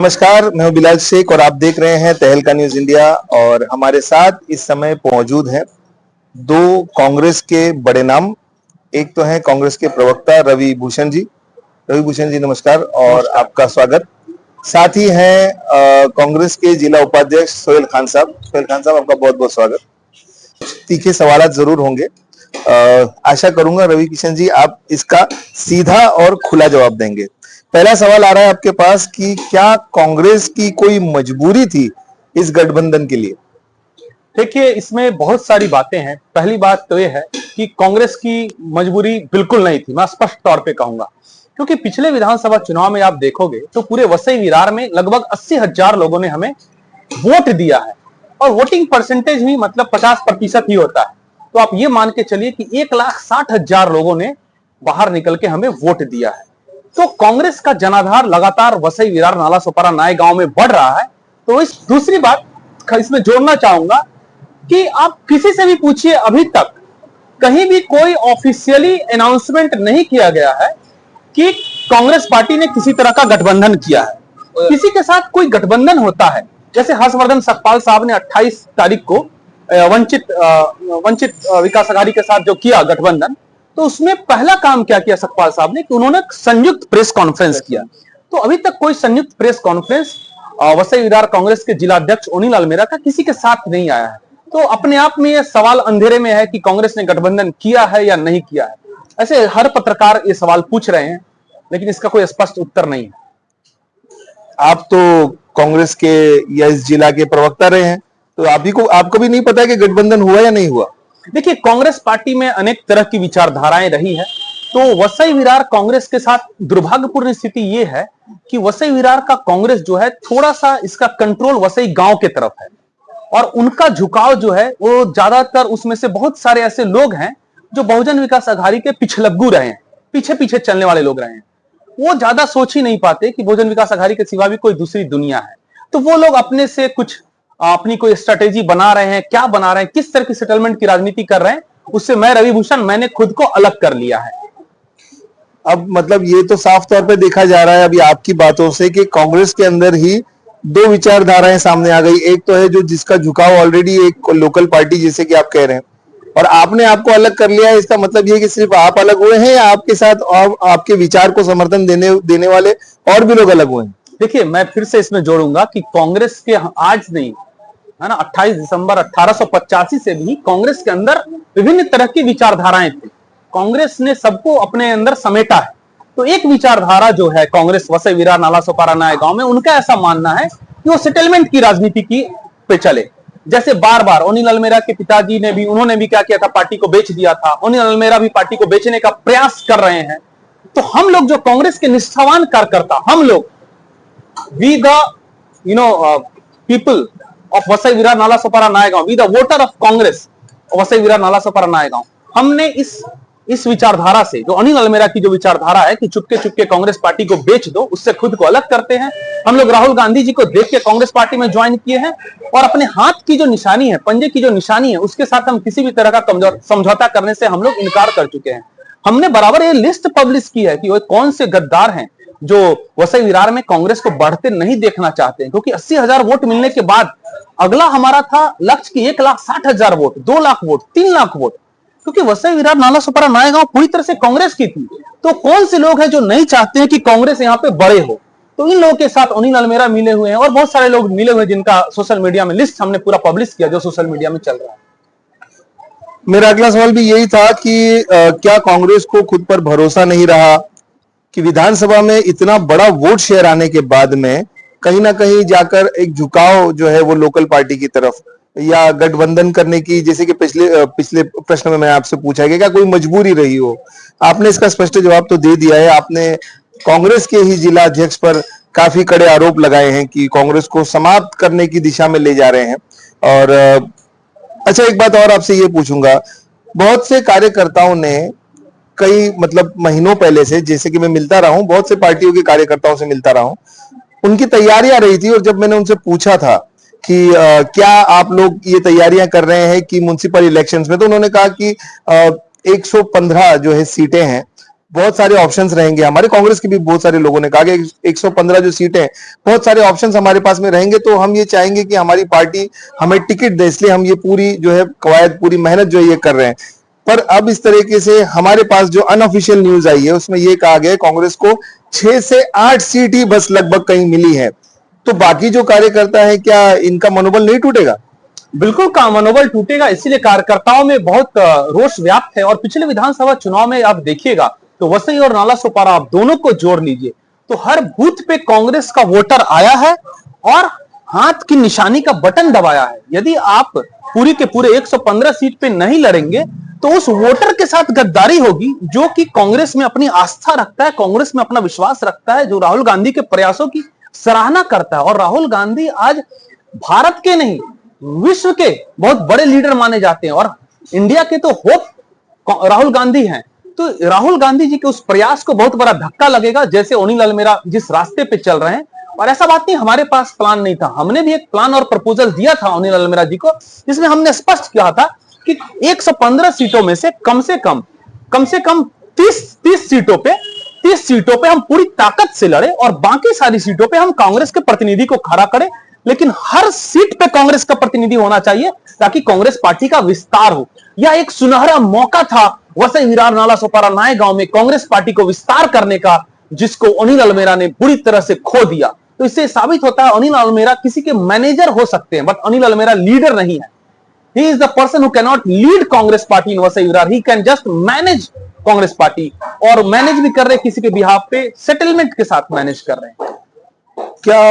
नमस्कार, मैं हूं बिलाल शेख और आप देख रहे हैं तहलका न्यूज इंडिया। और हमारे साथ इस समय मौजूद हैं दो कांग्रेस के बड़े नाम। एक तो हैं कांग्रेस के प्रवक्ता रवि भूषण जी। रवि भूषण जी नमस्कार और आपका स्वागत। साथ ही हैं कांग्रेस के जिला उपाध्यक्ष सोहेल खान साहब। सोहेल खान साहब, आपका बहुत बहुत स्वागत। तीखे सवाल जरूर होंगे। आशा करूंगा रवि किशन जी आप इसका सीधा और खुला जवाब देंगे। पहला सवाल आ रहा है आपके पास कि क्या कांग्रेस की कोई मजबूरी थी इस गठबंधन के लिए? देखिए, इसमें बहुत सारी बातें हैं। पहली बात तो यह है कि कांग्रेस की मजबूरी बिल्कुल नहीं थी, मैं स्पष्ट तौर पे कहूंगा, क्योंकि पिछले विधानसभा चुनाव में आप देखोगे तो पूरे वसई विरार में लगभग 80,000 लोगों ने हमें वोट दिया है और वोटिंग परसेंटेज भी मतलब 50% ही होता है। तो आप ये मान के चलिए कि 1,60,000 लोगों ने बाहर निकल के हमें वोट दिया है। तो कांग्रेस का जनाधार लगातार वसई विरार नाला सोपारा नाय गांव में बढ़ रहा है। तो इस दूसरी बात इसमें जोड़ना चाहूंगा कि आप किसी से भी पूछिए, अभी तक कहीं भी कोई ऑफिशियली अनाउंसमेंट नहीं किया गया है कि कांग्रेस पार्टी ने किसी तरह का गठबंधन किया है। किसी के साथ कोई गठबंधन होता है, जैसे हर्षवर्धन सतपाल साहब ने 28 तारीख को वंचित विकास अघाड़ी के साथ जो किया गठबंधन, तो उसमें पहला काम क्या किया सतपाल साहब ने कि उन्होंने संयुक्त प्रेस कॉन्फ्रेंस किया। तो अभी तक कोई संयुक्त प्रेस कॉन्फ्रेंस वसई विरार कांग्रेस के जिला अध्यक्ष ओनिल अलमेरा का किसी के साथ नहीं आया है। तो अपने आप में यह सवाल अंधेरे में है कि कांग्रेस ने गठबंधन किया है या नहीं किया है। ऐसे हर पत्रकार ये सवाल पूछ रहे हैं, लेकिन इसका कोई स्पष्ट उत्तर नहीं है। आप तो कांग्रेस के या इस जिला के प्रवक्ता रहे हैं, तो आपको भी नहीं पता है कि गठबंधन हुआ या नहीं हुआ? देखिए, कांग्रेस पार्टी में अनेक तरह की विचारधाराएं रही है। तो वसई विरार कांग्रेस के साथ दुर्भाग्यपूर्ण स्थिति यह है कि वसई विरार का कांग्रेस जो है, थोड़ा सा इसका कंट्रोल वसई गांव के तरफ है और उनका झुकाव जो है वो ज्यादातर, उसमें से बहुत सारे ऐसे लोग हैं जो बहुजन विकास अघाड़ी के पिछलग्गू रहे हैं, पीछे पीछे चलने वाले लोग रहे हैं। वो ज्यादा सोच ही नहीं पाते कि बहुजन विकास अघाड़ी के सिवा भी कोई दूसरी दुनिया है। तो वो लोग अपने से कुछ अपनी कोई स्ट्रेटेजी बना रहे हैं, क्या बना रहे हैं, किस तरह की सेटलमेंट की राजनीति कर रहे हैं, उससे मैं रवि भूषण मैंने खुद को अलग कर लिया है। अब मतलब ये तो साफ तौर पे देखा जा रहा है अभी आपकी बातों से कि कांग्रेस के अंदर ही दो विचारधाराएं सामने आ गई। एक तो है जो जिसका झुकाव ऑलरेडी एक लोकल पार्टी जैसे कि आप कह रहे हैं, और आपने आपको अलग कर लिया है। इसका मतलब ये कि सिर्फ आप अलग हुए हैं या आपके साथ और आपके विचार को समर्थन देने वाले और भी लोग अलग हुए हैं? देखिए, मैं फिर से इसमें जोड़ूंगा कि कांग्रेस के आज नहीं है ना, 28 दिसंबर 1885 से भी कांग्रेस के अंदर विभिन्न तरह की विचारधाराएं थी। कांग्रेस ने सबको अपने अंदर समेटा है। तो एक विचारधारा जो है कांग्रेस वसई विरार नाला सोपारा नाय गांव में, उनका ऐसा मानना है कि वो सेटलमेंट की राजनीति की पे चले। जैसे बार बार ओनिल अलमेरा के पिताजी ने भी, उन्होंने भी क्या किया था, पार्टी को बेच दिया था। ओनिल अलमेरा भी पार्टी को बेचने का प्रयास कर रहे हैं। तो हम लोग जो कांग्रेस के निष्ठावान कार्यकर्ता, हम लोग we the people of Vasai Virar Nalasopara Naigaon, we the voter of Congress Vasai Virar Nalasopara नाय गांव, हमने इस विचारधारा से, जो अनिल अलमेरा की जो विचारधारा है कि चुपके चुपके कांग्रेस पार्टी को बेच दो, उससे खुद को अलग करते हैं। हम लोग राहुल गांधी जी को देख के कांग्रेस पार्टी में ज्वाइन किए हैं और अपने हाथ की जो निशानी है, पंजे की जो निशानी है, उसके साथ हम किसी भी तरह का समझौता करने से हम लोग इनकार कर चुके हैं। हमने बराबर ये लिस्ट पब्लिश की है कि वो कौन से गद्दार हैं जो वसई विरार में कांग्रेस को बढ़ते नहीं देखना चाहते हैं। क्योंकि 80,000 वोट मिलने के बाद अगला हमारा था लक्ष्य की 1,60,000 vote, 2 lakh vote, 3 lakh vote, क्योंकि वसई विरार नाला सोपारा नाय गांव पूरी तरह से कांग्रेस की थी। तो कौन से लोग हैं जो नहीं चाहते हैं कि कांग्रेस यहां पे बड़े हो? तो इन लोगों के साथ ओनिल अलमेरा मिले हुए हैं और बहुत सारे लोग मिले हुए हैं जिनका सोशल मीडिया में लिस्ट हमने पूरा पब्लिश किया, जो सोशल मीडिया में चल रहा है। मेरा अगला सवाल भी यही था कि क्या कांग्रेस को खुद पर भरोसा नहीं रहा कि विधानसभा में इतना बड़ा वोट शेयर आने के बाद में कहीं ना कहीं जाकर एक झुकाव जो है वो लोकल पार्टी की तरफ या गठबंधन करने की, जैसे कि पिछले प्रश्न में मैं आपसे पूछा कि क्या कोई मजबूरी रही हो? आपने इसका स्पष्ट जवाब तो दे दिया है। आपने कांग्रेस के ही जिला अध्यक्ष पर काफी कड़े आरोप लगाए हैं कि कांग्रेस को समाप्त करने की दिशा में ले जा रहे हैं। और अच्छा, एक बात और आपसे ये पूछूंगा, बहुत से कार्यकर्ताओं ने कई मतलब महीनों पहले से, जैसे कि मैं मिलता रहा हूं, बहुत से पार्टियों के कार्यकर्ताओं से मिलता रहा हूं, उनकी तैयारियां रही थी। और जब मैंने उनसे पूछा था कि क्या आप लोग ये तैयारियां कर रहे हैं कि म्युनिसिपल इलेक्शंस में, तो उन्होंने कहा कि 115 जो है सीटें हैं बहुत सारे ऑप्शंस रहेंगे, हमारे कांग्रेस के भी बहुत सारे लोगों ने कहा कि 115 जो सीटें हैं, बहुत सारे ऑप्शंस हमारे पास में रहेंगे, तो हम ये चाहेंगे कि हमारी पार्टी हमें टिकट दे, इसलिए हम ये पूरी जो है कवायद, पूरी मेहनत जो है ये कर रहे हैं। पर अब इस तरीके से हमारे पास जो अनऑफिशियल न्यूज आई है उसमें ये कहा गया है कांग्रेस को 6 से 8 सीट ही बस लगभग कहीं मिली है, तो बाकी जो कार्यकर्ता है क्या इनका मनोबल नहीं टूटेगा? बिल्कुल का मनोबल टूटेगा, इसीलिए कार्यकर्ताओं में बहुत रोष व्याप्त है। और पिछले विधानसभा चुनाव में आप देखिएगा तो वसई और नाला सोपारा आप दोनों को जोड़ लीजिए तो हर बूथ पे कांग्रेस का वोटर आया है और हाथ की निशानी का बटन दबाया है। यदि आप पूरी के पूरे 115 सीट पे नहीं लड़ेंगे तो उस वोटर के साथ गद्दारी होगी जो कि कांग्रेस में अपनी आस्था रखता है, कांग्रेस में अपना विश्वास रखता है, जो राहुल गांधी के प्रयासों की सराहना करता है। और राहुल गांधी आज भारत के नहीं विश्व के बहुत बड़े लीडर माने जाते हैं और इंडिया के तो होप राहुल गांधी हैं। तो राहुल गांधी जी के उस प्रयास को बहुत बड़ा धक्का लगेगा, जैसे अनिल अल्मेड़ा जिस रास्ते पे चल रहे हैं। और ऐसा बात नहीं हमारे पास प्लान नहीं था, हमने भी एक प्लान और प्रपोजल दिया था अनिल अल्मेड़ा जी को, जिसमें हमने स्पष्ट किया था कि 115 सीटों में से कम से कम 30 सीटों पे हम पूरी ताकत से लड़े और बाकी सारी सीटों पे हम कांग्रेस के प्रतिनिधि को खड़ा करें, लेकिन हर सीट पे कांग्रेस का प्रतिनिधि होना चाहिए ताकि कांग्रेस पार्टी का विस्तार हो। यह एक सुनहरा मौका था वसई विरार नाला सोपारा नायगांव में कांग्रेस पार्टी को विस्तार करने का, जिसको अनिल अल्मेड़ा ने बुरी तरह से खो दिया। तो इससे साबित होता है अनिल अल्मेड़ा किसी के मैनेजर हो सकते हैं, बट अनिल अल्मेड़ा लीडर नहीं है। He is the person who cannot lead Congress party in Vasai Virar, he can just manage Congress party, और मैनेज भी कर रहे हैं किसी के बिहाफ पे, सेटलमेंट के साथ मैनेज कर रहे हैं। क्या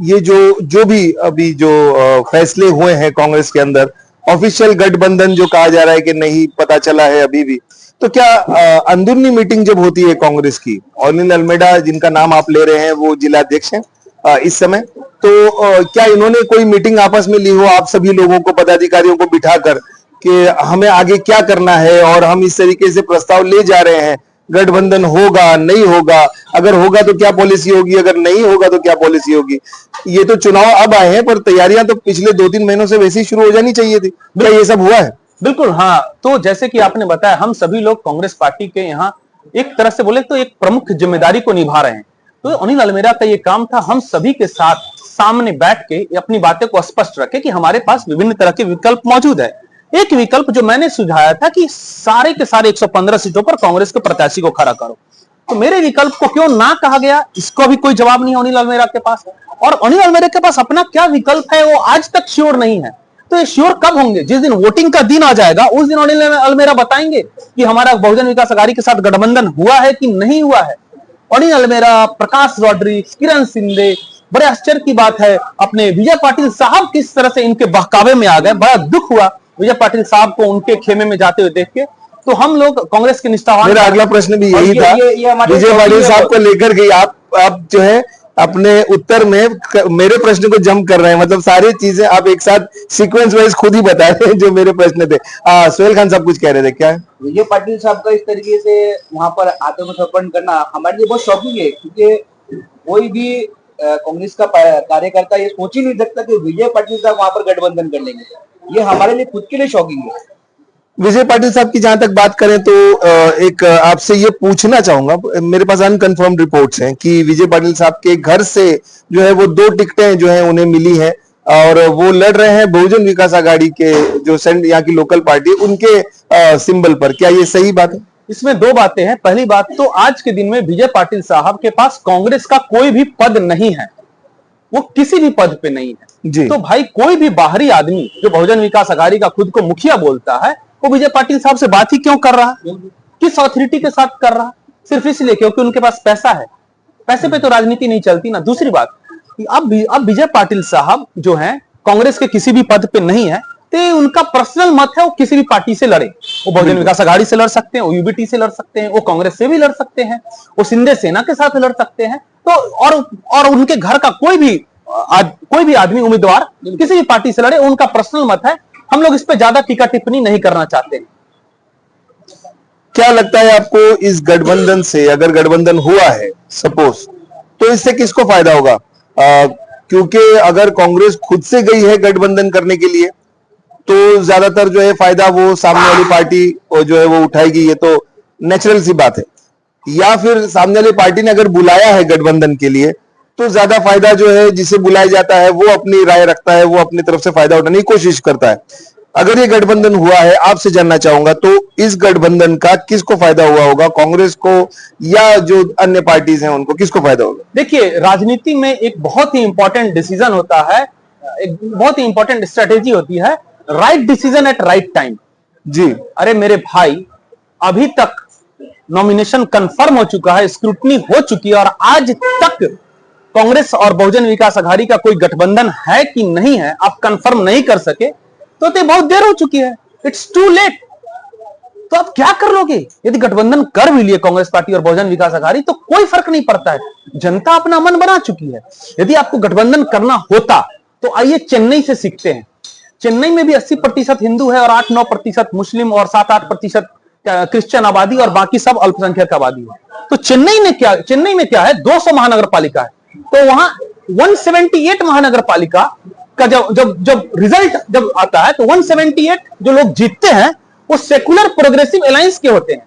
ये जो भी अभी जो फैसले हुए हैं कांग्रेस के अंदर, ऑफिशियल गठबंधन जो कहा जा रहा है कि नहीं पता चला है अभी भी, तो क्या अंदरूनी मीटिंग जब होती है कांग्रेस की, अनिल अल्मेड़ा जिनका नाम आप ले रहे हैं वो जिलाध्यक्ष हैं इस समय, तो क्या इन्होंने कोई मीटिंग आपस में ली हो आप सभी लोगों को, पदाधिकारियों को बिठाकर कि हमें आगे क्या करना है और हम इस तरीके से प्रस्ताव ले जा रहे हैं, गठबंधन होगा नहीं होगा, अगर होगा तो क्या पॉलिसी होगी, अगर नहीं होगा तो क्या पॉलिसी होगी? ये तो चुनाव अब आए हैं पर तैयारियां तो पिछले 2-3 महीनों से वैसे ही शुरू हो जानी चाहिए थी, क्या ये सब हुआ है? बिल्कुल हाँ, तो जैसे कि आपने बताया हम सभी लोग कांग्रेस पार्टी के यहाँ एक तरह से बोले तो एक प्रमुख जिम्मेदारी को निभा रहे हैं। तो अनिल अल्मेड़ा का ये काम था हम सभी के साथ सामने बैठ के अपनी बातें को स्पष्ट रखे कि हमारे पास विभिन्न तरह के विकल्प मौजूद है। एक विकल्प जो मैंने सुझाया था कि सारे के सारे 115 सीटों पर कांग्रेस के प्रत्याशी को खड़ा करो, तो मेरे विकल्प को क्यों ना कहा गया, इसको भी कोई जवाब नहीं है अनिल अल्मेड़ा के पास। और अनिल अल्मेड़ा के पास अपना क्या विकल्प है वो आज तक श्योर नहीं है। तो ये श्योर कब होंगे? जिस दिन वोटिंग का दिन आ जाएगा उस दिन अनिल अल्मेड़ा बताएंगे कि हमारा बहुजन विकास अघाड़ी के साथ गठबंधन हुआ है कि नहीं हुआ है। अनिल अल्मेड़ा, प्रकाश रॉड्रिक्स, किरण शिंदे, बड़े आश्चर्य की बात है अपने विजय पाटिल साहब किस तरह से इनके बहकावे में आ गए। बड़ा दुख हुआ विजय पाटिल साहब को उनके खेमे में जाते हुए देख के। तो हम लोग कांग्रेस के निष्ठावान, मेरा अगला प्रश्न भी यही था, विजय पाटिल साहब को लेकर के आप जो है अपने उत्तर में मेरे प्रश्न को जंप कर रहे हैं, मतलब सारी चीजें आप एक साथ सीक्वेंस वाइज खुद ही बता रहे हैं जो मेरे प्रश्न थे। सोहेल खान साहब कुछ कह रहे थे, क्या है? विजय पाटिल साहब का इस तरीके से वहां पर आत्मसमर्पण करना हमारे लिए बहुत शॉकिंग है, क्योंकि कोई भी कांग्रेस का कार्यकर्ता ये सोच ही नहीं सकता कि विजय पाटिल साहब वहां पर गठबंधन कर लेंगे। ये हमारे लिए खुद के लिए शॉकिंग है। विजय पाटिल साहब की जहां तक बात करें तो एक आपसे ये पूछना चाहूंगा, मेरे पास अनकंफर्म्ड रिपोर्ट्स हैं कि विजय पाटिल साहब के घर से जो है वो 2 टिकटें जो है उन्हें मिली है और वो लड़ रहे हैं बहुजन विकास अघाड़ी के जो यहाँ की लोकल पार्टी उनके सिंबल पर। क्या ये सही बात है? इसमें 2 बातें हैं। पहली बात तो आज के दिन में विजय पाटिल साहब के पास कांग्रेस का कोई भी पद नहीं है, वो किसी भी पद पे नहीं है जी। तो भाई कोई भी बाहरी आदमी जो बहुजन विकास अघाड़ी का खुद को मुखिया बोलता है वो विजय पाटिल साहब से बात ही क्यों कर रहा है, किस अथॉरिटी के साथ कर रहा है? सिर्फ इसलिए क्योंकि उनके पास पैसा है। पैसे पे तो राजनीति नहीं चलती ना। दूसरी बात, अब विजय पाटिल साहब जो हैं कांग्रेस के किसी भी पद पे नहीं है, तो उनका पर्सनल मत है वो किसी भी पार्टी से लड़े। वो बहुजन विकास अघाड़ी से लड़ सकते हैं, वो यूबीटी से लड़ सकते हैं, वो कांग्रेस से भी लड़ सकते हैं, वो शिंदे सेना के साथ लड़ सकते हैं। तो और उनके घर का कोई भी आदमी उम्मीदवार किसी भी पार्टी से लड़े, उनका पर्सनल मत है। हम लोग इस पे ज्यादा टीका टिप्पणी नहीं करना चाहते। क्या लगता है आपको इस गठबंधन से, अगर गठबंधन हुआ है सपोज, तो इससे किसको फायदा होगा? क्योंकि अगर कांग्रेस खुद से गई है गठबंधन करने के लिए तो ज्यादातर जो है फायदा वो सामने वाली पार्टी जो है वो उठाएगी, ये तो नेचुरल सी बात है। या फिर सामने वाली पार्टी ने अगर बुलाया है गठबंधन के लिए तो ज्यादा फायदा जो है जिसे बुलाया जाता है वो अपनी राय रखता है, वो अपनी तरफ से फायदा उठाने की कोशिश करता है। अगर ये गठबंधन हुआ है, आपसे जानना चाहूंगा तो इस गठबंधन का किसको फायदा हुआ होगा, कांग्रेस को या जो अन्य पार्टीज हैं उनको, किसको फायदा होगा? देखिए, राजनीति में एक बहुत ही इंपॉर्टेंट डिसीजन होता है, एक बहुत ही इंपॉर्टेंट स्ट्रेटेजी होती है, right decision at right time. जी। अरे मेरे भाई, अभी तक नॉमिनेशन कंफर्म हो चुका है, स्क्रूटनी हो चुकी है, और आज तक कांग्रेस और बहुजन विकास आघाड़ी का कोई गठबंधन है कि नहीं है आप कंफर्म नहीं कर सके तो बहुत देर हो चुकी है, इट्स टू लेट। तो आप क्या कर लोगे? यदि गठबंधन कर भी लिए कांग्रेस पार्टी और बहुजन विकास आघाड़ी तो कोई फर्क नहीं पड़ता है, जनता अपना मन बना चुकी है। यदि आपको गठबंधन करना होता तो आइए चेन्नई से सीखते हैं। चेन्नई में भी 80% हिंदू है और 8-9% मुस्लिम और 7-8% क्रिश्चियन आबादी और बाकी सब अल्पसंख्यक आबादी है। तो चेन्नई में क्या है, 200 महानगर पालिका है, तो वहां 178 महानगर पालिका का जब रिजल्ट जब आता है तो 178 जो लोग जीतते हैं वो सेकुलर प्रोग्रेसिव अलायंस के होते हैं।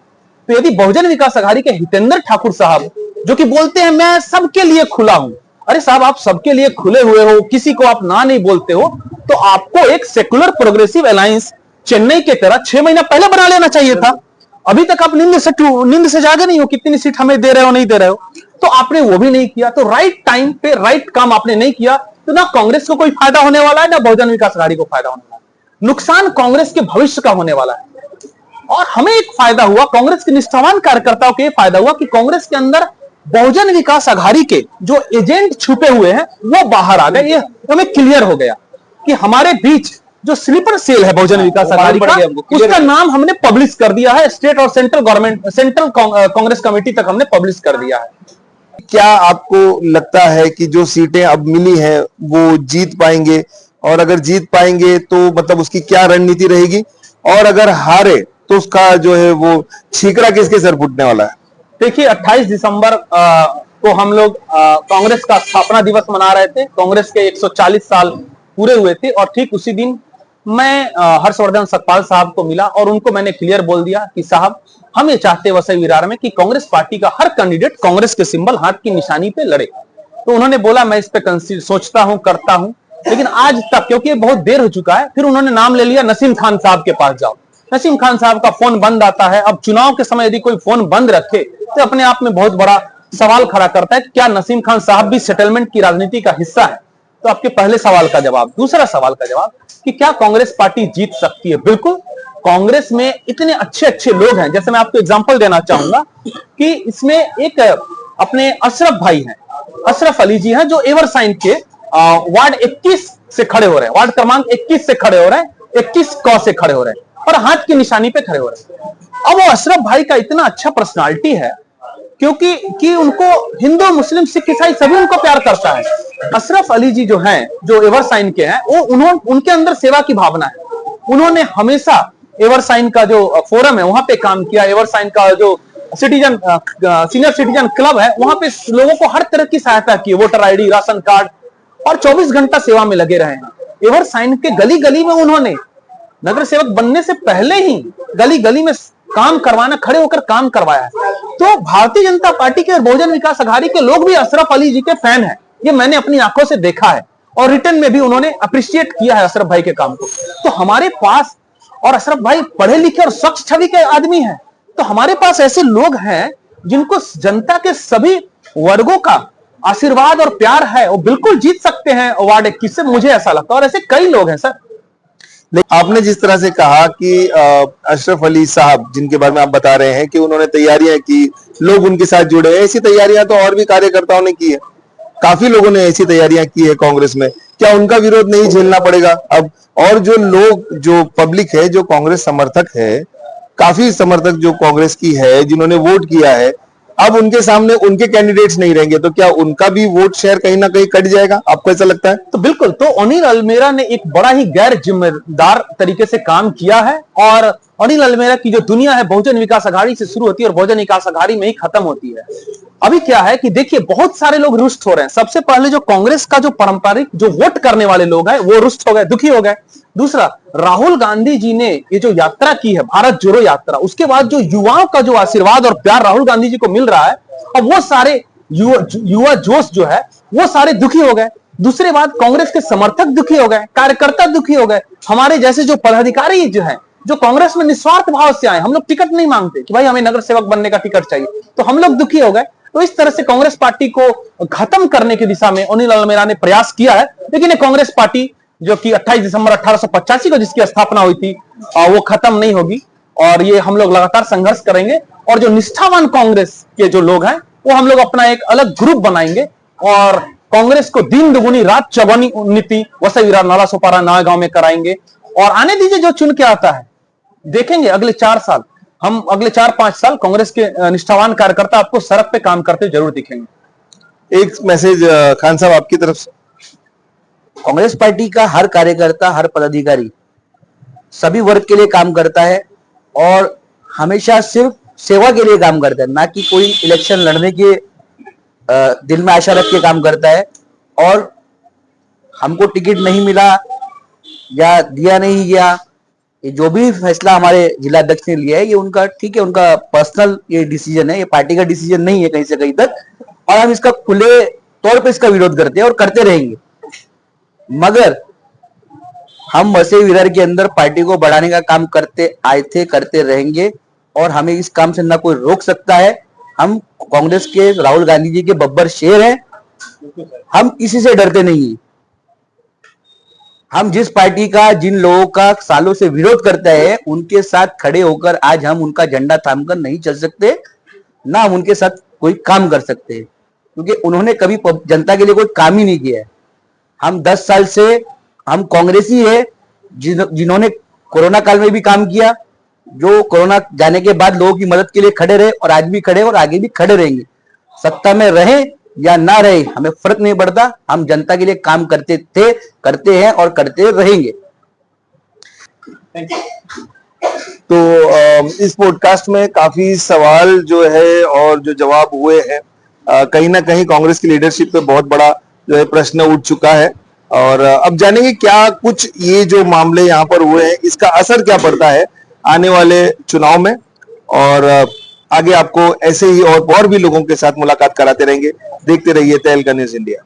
तो यदि बहुजन विकास आघाड़ी के हितेंद्र ठाकुर साहब जो कि बोलते हैं मैं सबके लिए खुला हूं, अरे साहब आप सबके लिए खुले हुए हो, किसी को आप ना नहीं बोलते हो, तो आपको एक सेकुलर प्रोग्रेसिव अलायंस चेन्नई के तरह 6 महीना पहले बना लेना चाहिए था। अभी तक आप नींद से जागे नहीं हो, कितनी सीट हमें दे रहे हो नहीं दे रहे हो, तो आपने वो भी नहीं किया। तो राइट टाइम पे राइट काम आपने नहीं किया, तो ना कांग्रेस को कोई फायदा होने वाला है ना बहुजन विकास आघाड़ी को फायदा होने वाला है, नुकसान कांग्रेस के भविष्य का होने वाला है। और हमें एक फायदा हुआ, कांग्रेस के निष्ठावान कार्यकर्ताओं को यह फायदा हुआ कि कांग्रेस के अंदर बहुजन विकास आघाड़ी के जो एजेंट छुपे हुए हैं वो बाहर आ गए। ये हमें क्लियर हो गया कि हमारे बीच जो स्लीपर सेल है बहुजन विकास आघाड़ी का, उसका नाम हमने पब्लिश कर दिया है, स्टेट और सेंट्रल कांग्रेस कमेटी तक हमने पब्लिश कर दिया है। क्या आपको लगता है कि जो सीटें अब मिली हैं वो जीत पाएंगे, और अगर जीत पाएंगे तो मतलब उसकी क्या रणनीति रहेगी, और अगर हारे तो उसका जो है वो ठीकरा किसके सर फूटने वाला है? देखिए, 28 दिसंबर को हम लोग कांग्रेस का स्थापना दिवस मना रहे थे, कांग्रेस के 140 साल पूरे हुए थे, और ठीक उसी दिन मैं हर्षवर्धन सतपाल साहब को मिला और उनको मैंने क्लियर बोल दिया कि साहब हम ये चाहते हैं वसई विरार में कि कांग्रेस पार्टी का हर कैंडिडेट कांग्रेस के सिंबल हाथ की निशानी पे लड़े। तो उन्होंने बोला मैं इस पे सोचता हूं, करता हूं, लेकिन आज तक क्योंकि ये बहुत देर हो चुका है, फिर उन्होंने नाम ले लिया नसीम खान साहब के पास जाओ। नसीम खान साहब का फोन बंद आता है। अब चुनाव के समय यदि कोई फोन बंद रखे तो अपने आप में बहुत बड़ा सवाल खड़ा करता है कि क्या नसीम खान साहब भी सेटलमेंट की राजनीति का हिस्सा है। तो आपके पहले सवाल का जवाब। दूसरा सवाल का जवाब कि क्या कांग्रेस पार्टी जीत सकती है? बिल्कुल, कांग्रेस में इतने अच्छे अच्छे लोग हैं। जैसे मैं आपको एग्जांपल देना चाहूंगा कि इसमें एक अपने अशरफ भाई हैं, अशरफ अली जी हैं, जो एवरसाइन के वार्ड 21 से खड़े हो रहे हैं, वार्ड क्रमांक 21 से खड़े हो रहे हैं, 21 क से खड़े हो रहे हैं और हाथ की निशानी पे खड़े हो रहे हैं। अब वो अशरफ भाई का इतना अच्छा पर्सनालिटी है क्योंकि उनको हिंदू मुस्लिम सिख ईसाई सभी उनको प्यार करता है। अशरफ अली जी जो हैं, जो एवरसाइन के हैं, वो उनके अंदर सेवा की भावना है। उन्होंने हमेशा एवरसाइन का जो फोरम है वहां पे काम किया। एवरसाइन का जो सीनियर सिटीजन क्लब है वहां पे लोगों को हर तरह की सहायता की, वोटर आईडी, राशन कार्ड, और 24 घंटा सेवा में लगे रहे हैं। एवरसाइन के गली गली में उन्होंने नगर सेवक बनने से पहले ही गली गली में काम करवाना, खड़े होकर काम करवाया है। तो भारतीय जनता पार्टी के और बहुजन विकास आघाड़ी के लोग भी अशरफ अली जी के फैन हैं, ये मैंने अपनी आंखों से देखा है, और रिटर्न में भी उन्होंने अप्रिशिएट किया है अशरफ भाई के काम को। तो हमारे पास, और अशरफ भाई पढ़े लिखे और स्वच्छ छवि के आदमी हैं, तो हमारे पास ऐसे लोग हैं जिनको जनता के सभी वर्गों का आशीर्वाद और प्यार है, वो बिल्कुल जीत सकते हैं वार्ड 21 से, मुझे ऐसा लगता है। और ऐसे कई लोग हैं सर। आपने जिस तरह से कहा कि अशरफ अली साहब जिनके बारे में आप बता रहे हैं कि उन्होंने तैयारियां की, लोग उनके साथ जुड़े हैं, ऐसी तैयारियां तो और भी कार्यकर्ताओं ने की है, काफी लोगों ने ऐसी तैयारियां की है कांग्रेस में। क्या उनका विरोध नहीं झेलना पड़ेगा अब? और जो लोग, जो पब्लिक है, जो कांग्रेस समर्थक है, काफी समर्थक जो कांग्रेस की है, जिन्होंने वोट किया है, अब उनके सामने उनके कैंडिडेट्स नहीं रहेंगे, तो क्या उनका भी वोट शेयर कहीं ना कहीं कट जाएगा? आपको ऐसा लगता है? तो बिल्कुल, तो अनिल अल्मेरा ने एक बड़ा ही गैर जिम्मेदार तरीके से काम किया है, और अनिल अल्मेरा की जो दुनिया है बहुजन विकास आघाड़ी से शुरू होती है और बहुजन विकास आघाड़ी में ही खत्म होती है। अभी क्या है कि देखिए, बहुत सारे लोग रुष्ट हो रहे हैं। सबसे पहले जो कांग्रेस का जो पारंपरिक जो वोट करने वाले लोग हैं वो रुष्ट हो गए, दुखी हो गए। दूसरा, राहुल गांधी जी ने ये जो यात्रा की है, भारत जोड़ो यात्रा, उसके बाद जो युवाओं का जो आशीर्वाद और प्यार राहुल गांधी जी को मिल रहा है, अब वो सारे युवा जोश जो है वो सारे दुखी हो गए। दूसरी बात, कांग्रेस के समर्थक दुखी हो गए, कार्यकर्ता दुखी हो गए, हमारे जैसे जो पदाधिकारी जो है, जो कांग्रेस में निस्वार्थ भाव से आए, हम लोग टिकट नहीं मांगते कि भाई हमें नगर सेवक बनने का टिकट चाहिए, तो हम लोग दुखी हो गए। तो इस तरह से कांग्रेस पार्टी को खत्म करने की दिशा में अनिल अलमेरा ने प्रयास किया है, लेकिन ये कांग्रेस पार्टी जो कि 28 दिसंबर 1885 को जिसकी स्थापना हुई थी, वो खत्म नहीं होगी और ये हम लोग लगातार संघर्ष करेंगे। और जो निष्ठावान कांग्रेस के जो लोग हैं, वो हम लोग अपना एक अलग ग्रुप बनाएंगे और कांग्रेस को दिन दुगुनी रात चौगुनी नीति वसई विरार नाला सोपारा नया गांव में कराएंगे। और आने दीजिए जो चुन के आता है, देखेंगे अगले 4 साल, हम अगले 4-5 साल कांग्रेस के निष्ठावान कार्यकर्ता आपको सड़क पे काम करते जरूर दिखेंगे। एक मैसेज खान साहब आपकी तरफ से। कांग्रेस पार्टी का हर कार्यकर्ता, हर पदाधिकारी सभी वर्ग के लिए काम करता है और हमेशा सिर्फ सेवा के लिए काम करता है, ना कि कोई इलेक्शन लड़ने के दिल में आशा रख के काम करता है। और हमको टिकट नहीं मिला या दिया नहीं गया, ये जो भी फैसला हमारे जिला अध्यक्ष ने लिया है, ये उनका ठीक है, उनका पर्सनल ये डिसीजन है, ये पार्टी का डिसीजन नहीं है कहीं से कहीं तक। और हम इसका खुले तौर पे इसका विरोध करते हैं और करते रहेंगे। मगर हम वसई विरार के अंदर पार्टी को बढ़ाने का काम करते आए थे, करते रहेंगे और हमें इस काम से ना कोई रोक सकता है। हम कांग्रेस के राहुल गांधी जी के बब्बर शेर हैं, हम किसी से डरते नहीं हैं। हम जिस पार्टी का, जिन लोगों का सालों से विरोध करते हैं, उनके साथ खड़े होकर आज हम उनका झंडा थामकर नहीं चल सकते, ना हम उनके साथ कोई काम कर सकते हैं, क्योंकि उन्होंने कभी जनता के लिए कोई काम ही नहीं किया है। हम 10 साल से हम कांग्रेसी है जिन्होंने कोरोना काल में भी काम किया, जो कोरोना जाने के बाद लोगों की मदद के लिए खड़े रहे और आज भी खड़े और आगे भी खड़े रहेंगे। सत्ता में रहे या ना रहे हमें फर्क नहीं पड़ता, हम जनता के लिए काम करते थे, करते हैं और करते रहेंगे। तो इस पॉडकास्ट में काफी सवाल जो है और जो जवाब हुए हैं, कहीं ना कहीं कांग्रेस की लीडरशिप पे बहुत बड़ा जो है प्रश्न उठ चुका है। और अब जानेंगे क्या कुछ ये जो मामले यहाँ पर हुए हैं, इसका असर क्या पड़ता है आने वाले चुनाव में। और आगे आपको ऐसे ही और भी लोगों के साथ मुलाकात कराते रहेंगे। देखते रहिए तहलका न्यूज़ इंडिया।